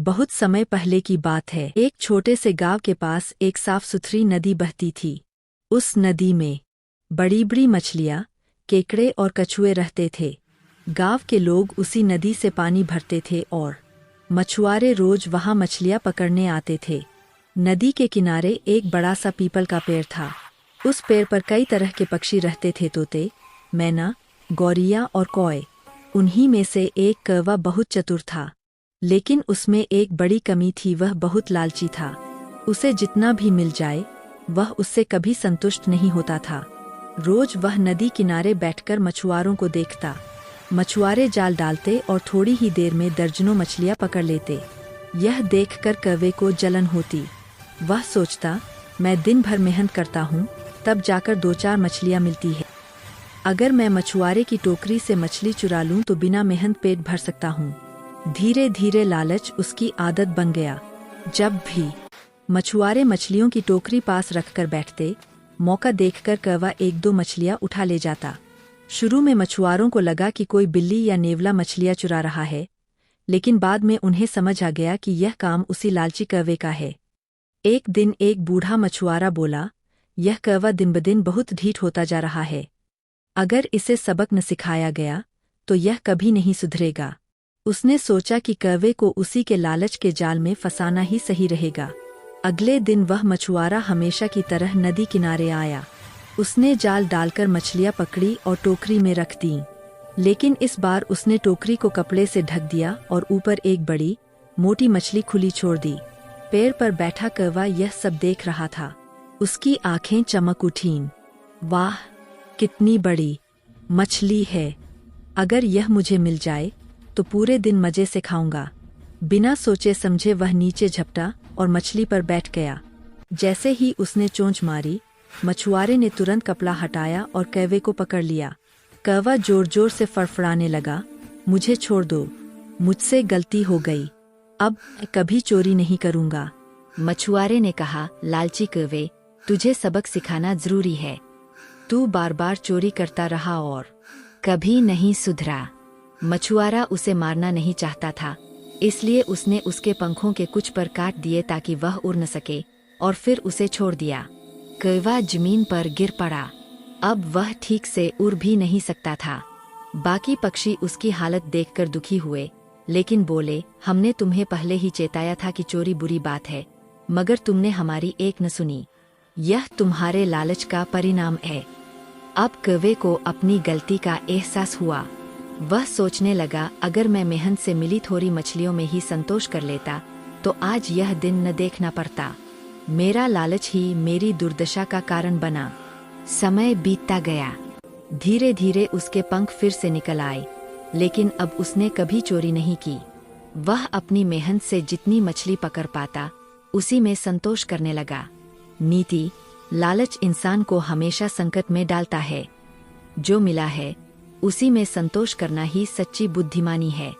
बहुत समय पहले की बात है। एक छोटे से गांव के पास एक साफ सुथरी नदी बहती थी। उस नदी में बड़ी बड़ी मछलियाँ, केकड़े और कछुए रहते थे। गांव के लोग उसी नदी से पानी भरते थे और मछुआरे रोज वहां मछलियाँ पकड़ने आते थे। नदी के किनारे एक बड़ा सा पीपल का पेड़ था। उस पेड़ पर कई तरह के पक्षी रहते थे, तोते, मैना, गौरिया और कौए। उन्हीं में से एक कौवा बहुत चतुर था, लेकिन उसमें एक बड़ी कमी थी, वह बहुत लालची था। उसे जितना भी मिल जाए वह उससे कभी संतुष्ट नहीं होता था। रोज वह नदी किनारे बैठकर मछुआरों को देखता। मछुआरे जाल डालते और थोड़ी ही देर में दर्जनों मछलियां पकड़ लेते। यह देखकर कौवे को जलन होती। वह सोचता, मैं दिन भर मेहनत करता हूँ, तब जाकर 2-4 मछलियाँ मिलती है। अगर मैं मछुआरे की टोकरी से मछली चुरा लूँ तो बिना मेहनत पेट भर सकता हूँ। धीरे धीरे लालच उसकी आदत बन गया। जब भी मछुआरे मछलियों की टोकरी पास रखकर बैठते, मौका देखकर कौवा 1-2 मछलियाँ उठा ले जाता। शुरू में मछुआरों को लगा कि कोई बिल्ली या नेवला मछलियाँ चुरा रहा है, लेकिन बाद में उन्हें समझ आ गया कि यह काम उसी लालची कौवे का है। एक दिन एक बूढ़ा मछुआरा बोला, यह कौवा दिन-ब-दिन बहुत ढीठ होता जा रहा है। अगर इसे सबक न सिखाया गया तो यह कभी नहीं सुधरेगा। उसने सोचा कि कौवे को उसी के लालच के जाल में फंसाना ही सही रहेगा। अगले दिन वह मछुआरा हमेशा की तरह नदी किनारे आया। उसने जाल डालकर मछलियां पकड़ी और टोकरी में रख दी। लेकिन इस बार उसने टोकरी को कपड़े से ढक दिया और ऊपर एक बड़ी मोटी मछली खुली छोड़ दी। पेड़ पर बैठा कौवा यह सब देख रहा था। उसकी आंखें चमक उठीं। वाह, कितनी बड़ी मछली है! अगर यह मुझे मिल जाए तो पूरे दिन मजे से खाऊंगा। बिना सोचे समझे वह नीचे झपटा और मछली पर बैठ गया। जैसे ही उसने चोंच मारी, मछुआरे ने तुरंत कपड़ा हटाया और कौवे को पकड़ लिया। कौवा जोर जोर से फड़फड़ाने लगा, मुझे छोड़ दो, मुझसे गलती हो गई, अब कभी चोरी नहीं करूंगा। मछुआरे ने कहा, लालची कौवे, तुझे सबक सिखाना जरूरी है। तू बार बार चोरी करता रहा और कभी नहीं सुधरा। मछुआरा उसे मारना नहीं चाहता था, इसलिए उसने उसके पंखों के कुछ पर काट दिए ताकि वह उड़ न सके, और फिर उसे छोड़ दिया। कौवा जमीन पर गिर पड़ा। अब वह ठीक से उड़ भी नहीं सकता था। बाकी पक्षी उसकी हालत देखकर दुखी हुए, लेकिन बोले, हमने तुम्हें पहले ही चेताया था कि चोरी बुरी बात है, मगर तुमने हमारी एक न सुनी। यह तुम्हारे लालच का परिणाम है। अब कौवे को अपनी गलती का एहसास हुआ। वह सोचने लगा, अगर मैं मेहनत से मिली थोड़ी मछलियों में ही संतोष कर लेता तो आज यह दिन न देखना पड़ता। मेरा लालच ही मेरी दुर्दशा का कारण बना। समय बीतता गया। धीरे धीरे उसके पंख फिर से निकल आए, लेकिन अब उसने कभी चोरी नहीं की। वह अपनी मेहनत से जितनी मछली पकड़ पाता उसी में संतोष करने लगा। नीति: लालच इंसान को हमेशा संकट में डालता है। जो मिला है उसी में संतोष करना ही सच्ची बुद्धिमानी है।